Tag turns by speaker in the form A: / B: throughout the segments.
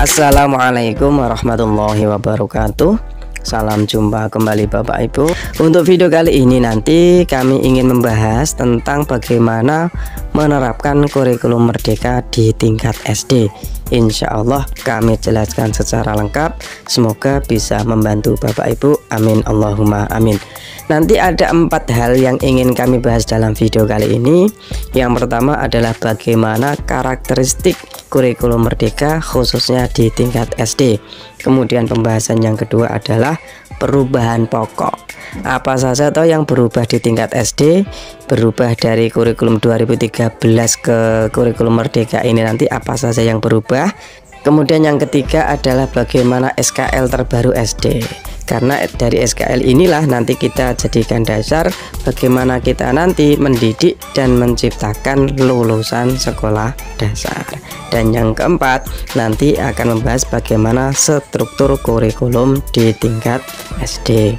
A: Assalamualaikum warahmatullahi wabarakatuh. Salam jumpa kembali Bapak Ibu. Untuk video kali ini nanti kami ingin membahas tentang bagaimana menerapkan kurikulum merdeka di tingkat SD. Insya Allah kami jelaskan secara lengkap. Semoga bisa membantu Bapak Ibu. Amin Allahumma amin. Nanti ada 4 hal yang ingin kami bahas dalam video kali ini. Yang pertama adalah bagaimana karakteristik kurikulum merdeka khususnya di tingkat SD. Kemudian pembahasan yang kedua adalah perubahan pokok. Apa saja toh yang berubah di tingkat SD, berubah dari kurikulum 2013 ke kurikulum merdeka ini, nanti apa saja yang berubah. Kemudian yang ketiga adalah bagaimana SKL terbaru SD. Karena dari SKL inilah nanti kita jadikan dasar bagaimana kita nanti mendidik dan menciptakan lulusan sekolah dasar. Dan yang keempat nanti akan membahas bagaimana struktur kurikulum di tingkat SD.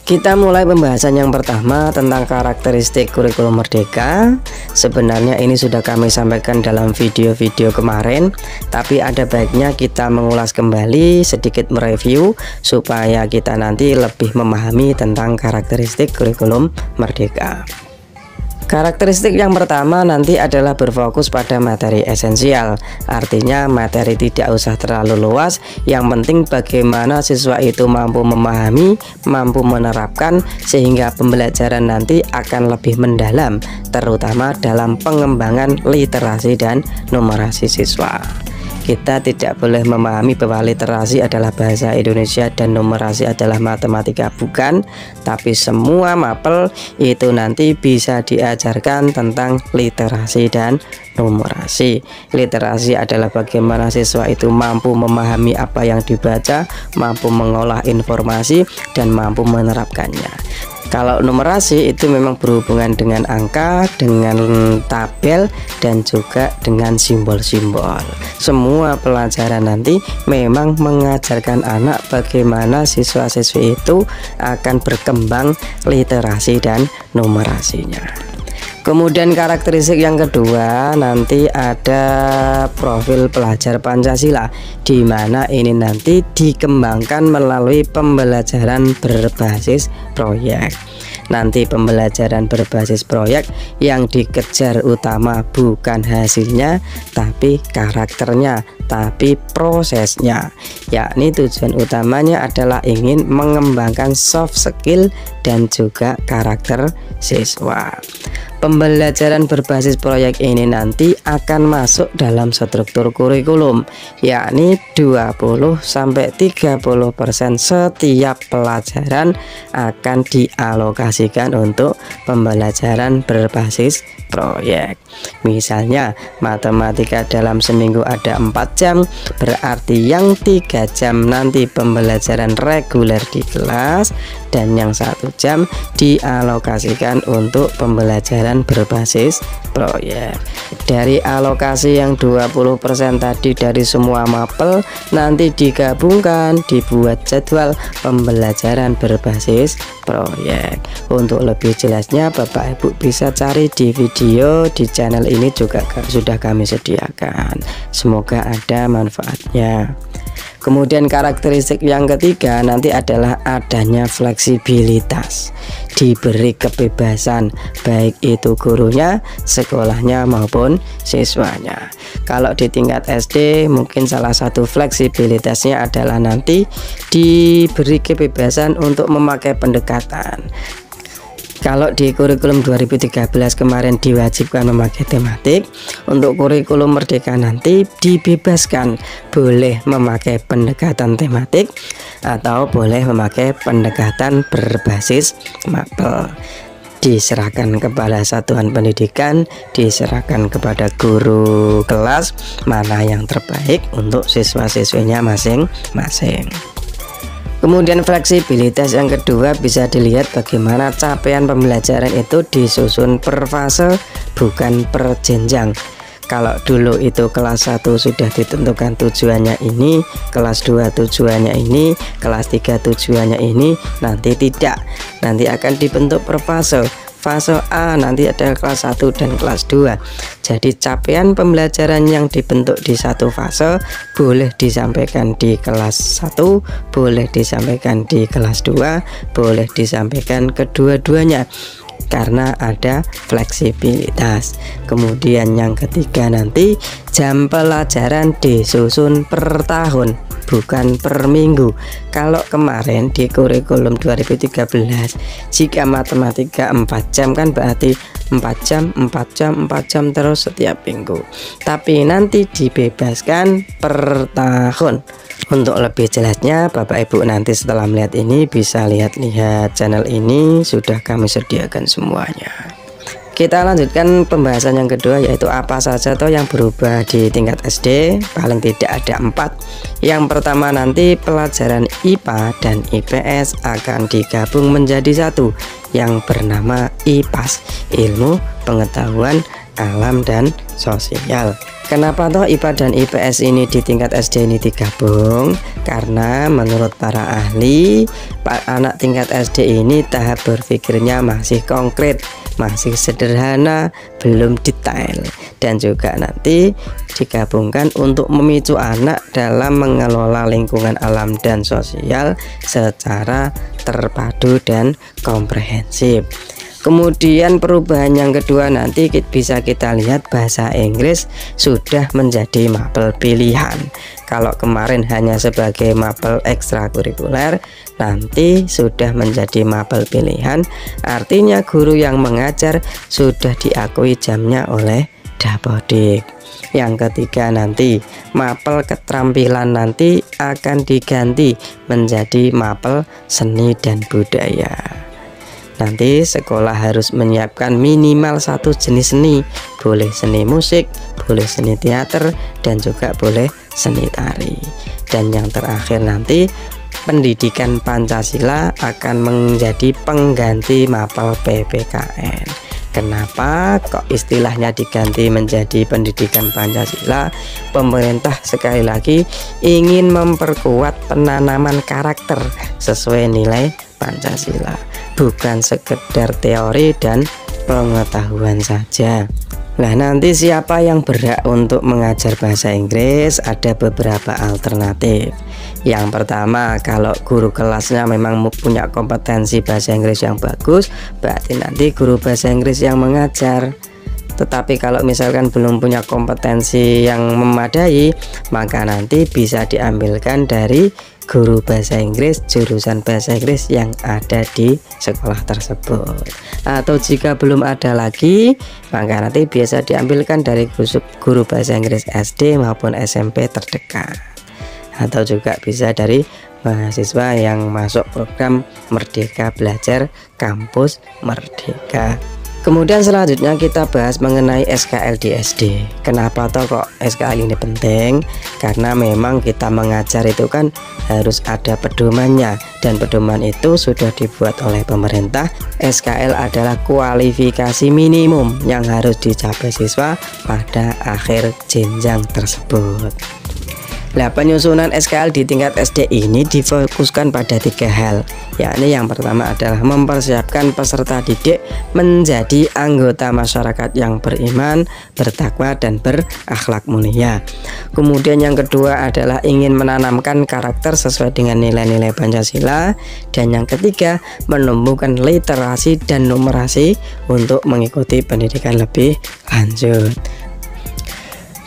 A: Kita mulai pembahasan yang pertama tentang karakteristik kurikulum merdeka. Sebenarnya ini sudah kami sampaikan dalam video-video kemarin, tapi ada baiknya kita mengulas kembali, sedikit mereview supaya kita nanti lebih memahami tentang karakteristik kurikulum merdeka. Karakteristik yang pertama nanti adalah berfokus pada materi esensial. Artinya materi tidak usah terlalu luas, yang penting bagaimana siswa itu mampu memahami, mampu menerapkan, sehingga pembelajaran nanti akan lebih mendalam, terutama dalam pengembangan literasi dan numerasi siswa. Kita tidak boleh memahami bahwa literasi adalah bahasa Indonesia dan numerasi adalah matematika, bukan. Tapi semua mapel itu nanti bisa diajarkan tentang literasi dan numerasi. Literasi adalah bagaimana siswa itu mampu memahami apa yang dibaca, mampu mengolah informasi, dan mampu menerapkannya. Kalau numerasi itu memang berhubungan dengan angka, dengan tabel, dan juga dengan simbol-simbol. Semua pelajaran nanti memang mengajarkan anak bagaimana siswa-siswi itu akan berkembang literasi dan numerasinya. Kemudian karakteristik yang kedua nanti ada profil pelajar Pancasila, di mana ini nanti dikembangkan melalui pembelajaran berbasis proyek. Nanti pembelajaran berbasis proyek yang dikejar utama bukan hasilnya, tapi karakternya, tapi prosesnya. Yakni tujuan utamanya adalah ingin mengembangkan soft skill dan juga karakter siswa. Pembelajaran berbasis proyek ini nanti akan masuk dalam struktur kurikulum, yakni 20-30% setiap pelajaran akan dialokasikan untuk pembelajaran berbasis proyek. Misalnya matematika dalam seminggu ada 4 jam, berarti yang 3 jam nanti pembelajaran reguler di kelas, dan yang 1 jam dialokasikan untuk pembelajaran berbasis proyek. Dari alokasi yang 20% tadi dari semua mapel nanti digabungkan, dibuat jadwal pembelajaran berbasis proyek. Untuk lebih jelasnya Bapak Ibu bisa cari di video di channel ini, juga sudah kami sediakan. Semoga ada manfaatnya. Kemudian karakteristik yang ketiga nanti adalah adanya fleksibilitas, diberi kebebasan baik itu gurunya, sekolahnya maupun siswanya. Kalau di tingkat SD mungkin salah satu fleksibilitasnya adalah nanti diberi kebebasan untuk memakai pendekatan. Kalau di kurikulum 2013 kemarin diwajibkan memakai tematik, untuk kurikulum merdeka nanti dibebaskan boleh memakai pendekatan tematik atau boleh memakai pendekatan berbasis mapel. Diserahkan kepada satuan pendidikan, diserahkan kepada guru kelas mana yang terbaik untuk siswa-siswinya masing-masing. Kemudian fleksibilitas yang kedua bisa dilihat bagaimana capaian pembelajaran itu disusun per fase, bukan per jenjang. Kalau dulu itu kelas 1 sudah ditentukan tujuannya ini, kelas 2 tujuannya ini, kelas 3 tujuannya ini, nanti tidak. Nanti akan dibentuk per fase. fase A nanti ada kelas 1 dan kelas 2. Jadi capaian pembelajaran yang dibentuk di satu fase boleh disampaikan di kelas 1, boleh disampaikan di kelas 2, boleh disampaikan kedua-duanya karena ada fleksibilitas. Kemudian yang ketiga nanti jam pelajaran disusun per tahun, bukan per minggu. Kalau kemarin di kurikulum 2013 jika matematika 4 jam kan berarti 4 jam terus setiap minggu, tapi nanti dibebaskan per tahun. Untuk lebih jelasnya Bapak Ibu nanti setelah melihat ini bisa lihat channel ini, sudah kami sediakan semuanya. Kita lanjutkan pembahasan yang kedua, yaitu apa saja toh yang berubah di tingkat SD. Paling tidak ada 4. Yang pertama nanti pelajaran IPA dan IPS akan digabung menjadi satu yang bernama IPAS, ilmu pengetahuan alam dan sosial. Kenapa toh IPA dan IPS ini di tingkat SD ini digabung? Karena menurut para ahli, anak tingkat SD ini tahap berpikirnya masih konkret, masih sederhana, belum detail, dan juga nanti digabungkan untuk memicu anak dalam mengelola lingkungan alam dan sosial secara terpadu dan komprehensif. Kemudian perubahan yang kedua nanti bisa kita lihat bahasa Inggris sudah menjadi mapel pilihan. Kalau kemarin hanya sebagai mapel ekstrakurikuler, nanti sudah menjadi mapel pilihan. Artinya guru yang mengajar sudah diakui jamnya oleh Dapodik. Yang ketiga nanti mapel keterampilan nanti akan diganti menjadi mapel seni dan budaya. Nanti sekolah harus menyiapkan minimal satu jenis seni, boleh seni musik, boleh seni teater, dan juga boleh seni tari. Dan yang terakhir nanti pendidikan Pancasila akan menjadi pengganti mapel PPKN. Kenapa kok istilahnya diganti menjadi pendidikan Pancasila? Pemerintah sekali lagi ingin memperkuat penanaman karakter sesuai nilai Pancasila, bukan sekedar teori dan pengetahuan saja. Nah, nanti siapa yang berhak untuk mengajar bahasa Inggris? Ada beberapa alternatif. Yang pertama, kalau guru kelasnya memang punya kompetensi bahasa Inggris yang bagus, berarti nanti guru bahasa Inggris yang mengajar. Tetapi kalau misalkan belum punya kompetensi yang memadai, maka nanti bisa diambilkan dari guru bahasa Inggris jurusan bahasa Inggris yang ada di sekolah tersebut. Atau jika belum ada lagi, maka nanti biasa diambilkan dari guru bahasa Inggris SD maupun SMP terdekat. Atau juga bisa dari mahasiswa yang masuk program Merdeka Belajar Kampus Merdeka. Kemudian selanjutnya kita bahas mengenai SKL di SD. Kenapa toh kok SKL ini penting? Karena memang kita mengajar itu kan harus ada pedomannya, dan pedoman itu sudah dibuat oleh pemerintah. SKL adalah kualifikasi minimum yang harus dicapai siswa pada akhir jenjang tersebut. Nah, penyusunan SKL di tingkat SD ini difokuskan pada 3 hal, yakni yang pertama adalah mempersiapkan peserta didik menjadi anggota masyarakat yang beriman, bertakwa, dan berakhlak mulia. Kemudian yang kedua adalah ingin menanamkan karakter sesuai dengan nilai-nilai Pancasila. Dan yang ketiga, menumbuhkan literasi dan numerasi untuk mengikuti pendidikan lebih lanjut.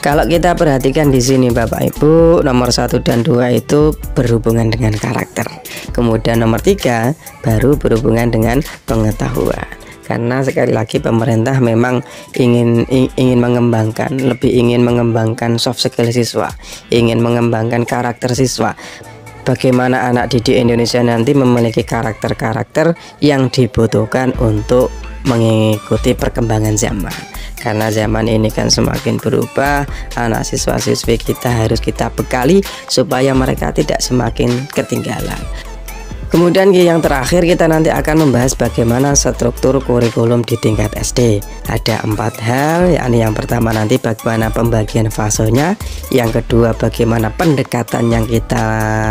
A: Kalau kita perhatikan di sini Bapak Ibu, nomor 1 dan 2 itu berhubungan dengan karakter. Kemudian nomor 3 baru berhubungan dengan pengetahuan. Karena sekali lagi pemerintah memang ingin lebih ingin mengembangkan soft skill siswa, ingin mengembangkan karakter siswa. Bagaimana anak didik Indonesia nanti memiliki karakter-karakter yang dibutuhkan untuk mengikuti perkembangan zaman. Karena zaman ini kan semakin berubah, anak siswa-siswi kita harus kita bekali supaya mereka tidak semakin ketinggalan. Kemudian yang terakhir kita nanti akan membahas bagaimana struktur kurikulum di tingkat SD. Ada 4 hal, yakni yang pertama nanti bagaimana pembagian fasenya, yang kedua bagaimana pendekatan yang kita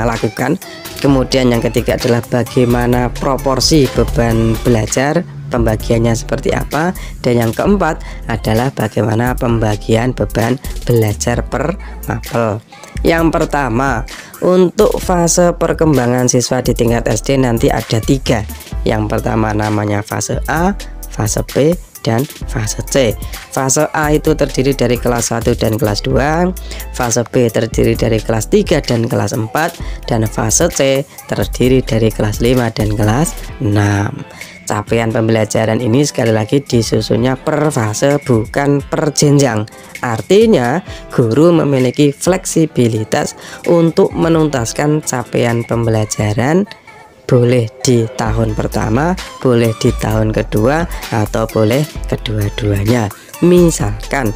A: lakukan, kemudian yang ketiga adalah bagaimana proporsi beban belajar pembagiannya seperti apa, dan yang keempat adalah bagaimana pembagian beban belajar per mapel. Yang pertama, untuk fase perkembangan siswa di tingkat SD nanti ada 3. Yang pertama namanya fase A, fase B, dan fase C. Fase A itu terdiri dari kelas 1 dan kelas 2, fase B terdiri dari kelas 3 dan kelas 4, dan fase C terdiri dari kelas 5 dan kelas 6. Capaian pembelajaran ini sekali lagi disusunnya per fase, bukan per jenjang. Artinya guru memiliki fleksibilitas untuk menuntaskan capaian pembelajaran, boleh di tahun pertama, boleh di tahun kedua, atau boleh kedua-duanya. Misalkan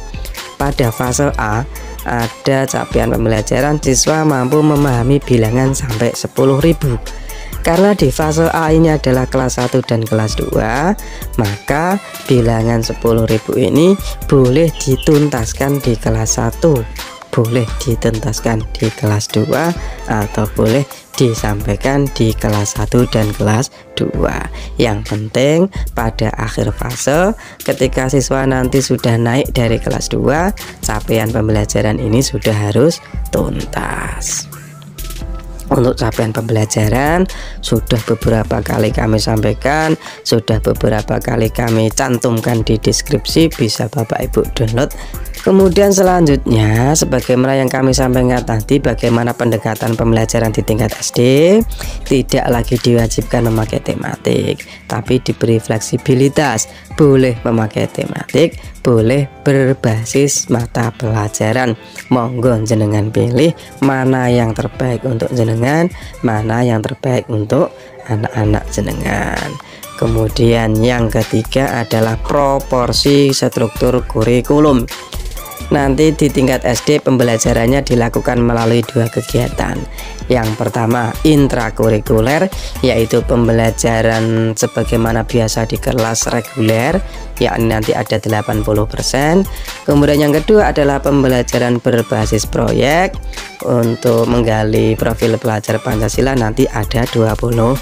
A: pada fase A ada capaian pembelajaran siswa mampu memahami bilangan sampai 10.000. Karena di fase A ini adalah kelas 1 dan kelas 2, maka bilangan 10.000 ini boleh dituntaskan di kelas 1, boleh dituntaskan di kelas 2, atau boleh disampaikan di kelas 1 dan kelas 2. Yang penting pada akhir fase ketika siswa nanti sudah naik dari kelas 2, capaian pembelajaran ini sudah harus tuntas. Untuk capaian pembelajaran sudah beberapa kali kami sampaikan, sudah beberapa kali kami cantumkan di deskripsi, bisa Bapak Ibu download. Kemudian selanjutnya, sebagaimana yang kami sampaikan tadi, bagaimana pendekatan pembelajaran di tingkat SD, tidak lagi diwajibkan memakai tematik, tapi diberi fleksibilitas, boleh memakai tematik, boleh berbasis mata pelajaran. Monggo jenengan pilih mana yang terbaik untuk jenengan, mana yang terbaik untuk anak-anak jenengan. Kemudian yang ketiga adalah proporsi struktur kurikulum. Nanti di tingkat SD pembelajarannya dilakukan melalui 2 kegiatan. Yang pertama intrakurikuler, yaitu pembelajaran sebagaimana biasa di kelas reguler, yakni nanti ada 80%. Kemudian yang kedua adalah pembelajaran berbasis proyek. Untuk menggali profil pelajar Pancasila nanti ada 20%.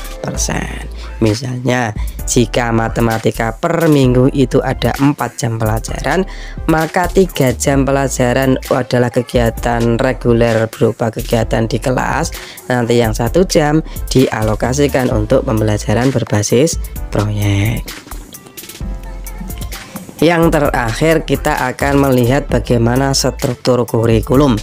A: Misalnya jika matematika per minggu itu ada 4 jam pelajaran, maka 3 jam pelajaran adalah kegiatan reguler berupa kegiatan di kelas. Nanti yang 1 jam dialokasikan untuk pembelajaran berbasis proyek. Yang terakhir kita akan melihat bagaimana struktur kurikulum.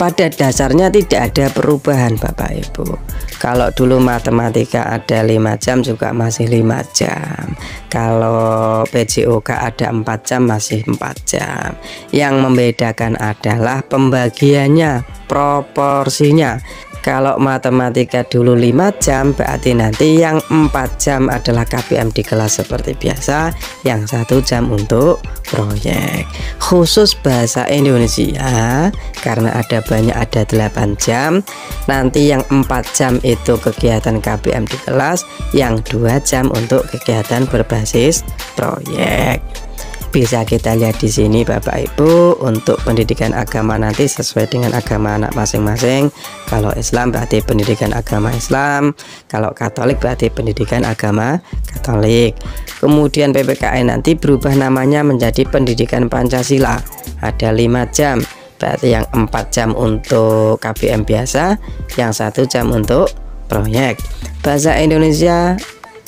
A: Pada dasarnya tidak ada perubahan Bapak Ibu. Kalau dulu matematika ada 5 jam juga masih 5 jam. Kalau PJOK ada 4 jam masih 4 jam. Yang membedakan adalah pembagiannya, proporsinya. Kalau matematika dulu 5 jam, berarti nanti yang 4 jam adalah KBM di kelas seperti biasa, yang 1 jam untuk proyek. Khusus bahasa Indonesia, karena ada 8 jam, nanti yang 4 jam itu kegiatan KBM di kelas, yang 2 jam untuk kegiatan berbasis proyek. Bisa kita lihat di sini Bapak Ibu, untuk pendidikan agama nanti sesuai dengan agama anak masing-masing. Kalau Islam berarti pendidikan agama Islam, kalau Katolik berarti pendidikan agama Katolik. Kemudian PPKN nanti berubah namanya menjadi pendidikan Pancasila. Ada 5 jam, berarti yang 4 jam untuk KBM biasa, yang 1 jam untuk proyek. Bahasa Indonesia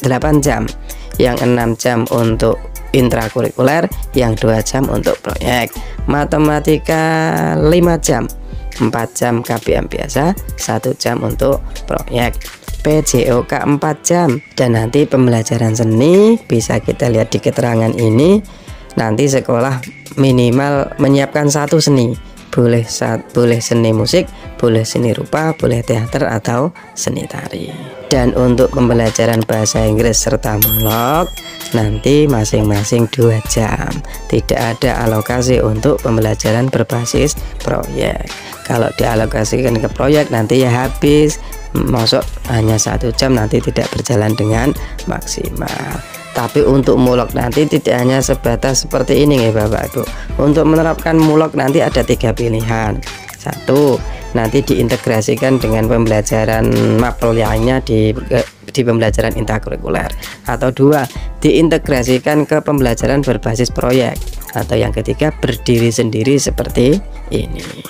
A: 8 jam, yang 6 jam untuk intrakurikuler, yang 2 jam untuk proyek. Matematika 5 jam, 4 jam KBM biasa, 1 jam untuk proyek. PJOK 4 jam. Dan nanti pembelajaran seni bisa kita lihat di keterangan ini, nanti sekolah minimal menyiapkan 1 seni. Boleh seni musik, boleh seni rupa, boleh teater, atau seni tari. Dan untuk pembelajaran bahasa Inggris serta monolog nanti masing-masing 2 jam. Tidak ada alokasi untuk pembelajaran berbasis proyek. Kalau dialokasikan ke proyek nanti ya habis, masuk hanya 1 jam, nanti tidak berjalan dengan maksimal. Tapi untuk mulok nanti tidak hanya sebatas seperti ini ya Bapak Ibu. Untuk menerapkan mulok nanti ada 3 pilihan. 1, nanti diintegrasikan dengan pembelajaran mapel lainnya di di pembelajaran intrakurikuler, atau 2 diintegrasikan ke pembelajaran berbasis proyek, atau yang ketiga berdiri sendiri seperti ini.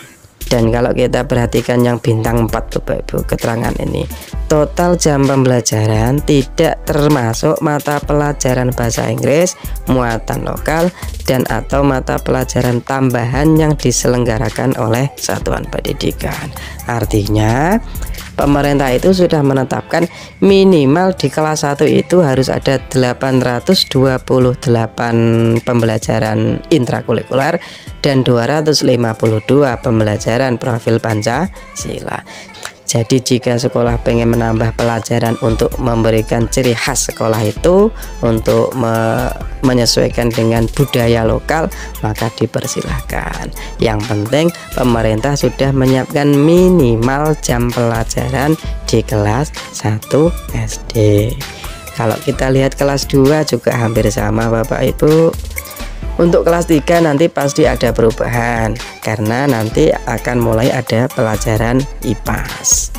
A: Dan kalau kita perhatikan yang bintang 4 Bapak Ibu, keterangan ini total jam pembelajaran tidak termasuk mata pelajaran bahasa Inggris, muatan lokal, dan atau mata pelajaran tambahan yang diselenggarakan oleh satuan pendidikan. Artinya pemerintah itu sudah menetapkan minimal di kelas 1 itu harus ada 828 pembelajaran intrakurikuler dan 252 pembelajaran profil Pancasila. Jadi jika sekolah pengen menambah pelajaran untuk memberikan ciri khas sekolah itu, untuk menyesuaikan dengan budaya lokal, maka dipersilahkan. Yang penting pemerintah sudah menyiapkan minimal jam pelajaran di kelas 1 SD. Kalau kita lihat kelas 2 juga hampir sama Bapak Ibu. Untuk kelas 3 nanti pasti ada perubahan karena nanti akan mulai ada pelajaran IPAS.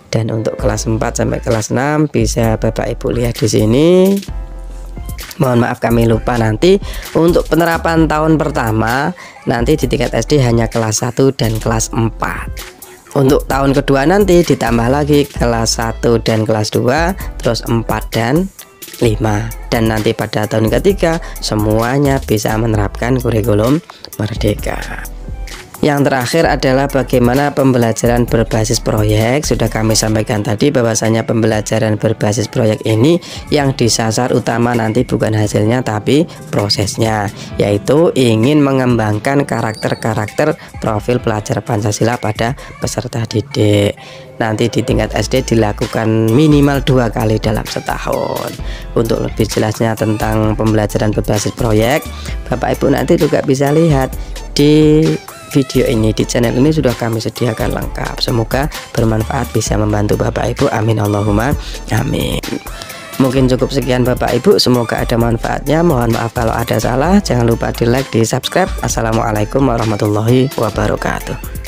A: Dan untuk kelas 4 sampai kelas 6 bisa Bapak Ibu lihat di sini. Mohon maaf kami lupa, nanti untuk penerapan tahun pertama nanti di tingkat SD hanya kelas 1 dan kelas 4. Untuk tahun kedua nanti ditambah lagi kelas 1 dan kelas 2, terus 4 dan 5, dan nanti pada tahun ketiga semuanya bisa menerapkan kurikulum merdeka. Yang terakhir adalah bagaimana pembelajaran berbasis proyek. Sudah kami sampaikan tadi bahwasanya pembelajaran berbasis proyek ini yang disasar utama nanti bukan hasilnya tapi prosesnya, yaitu ingin mengembangkan karakter-karakter profil pelajar Pancasila pada peserta didik. Nanti di tingkat SD dilakukan minimal 2 kali dalam setahun. Untuk lebih jelasnya tentang pembelajaran berbasis proyek, Bapak Ibu nanti juga bisa lihat di video ini, di channel ini sudah kami sediakan lengkap. Semoga bermanfaat, bisa membantu Bapak Ibu. Amin Allahumma amin. Mungkin cukup sekian Bapak Ibu, semoga ada manfaatnya. Mohon maaf kalau ada salah, jangan lupa di like, di subscribe. Assalamualaikum warahmatullahi wabarakatuh.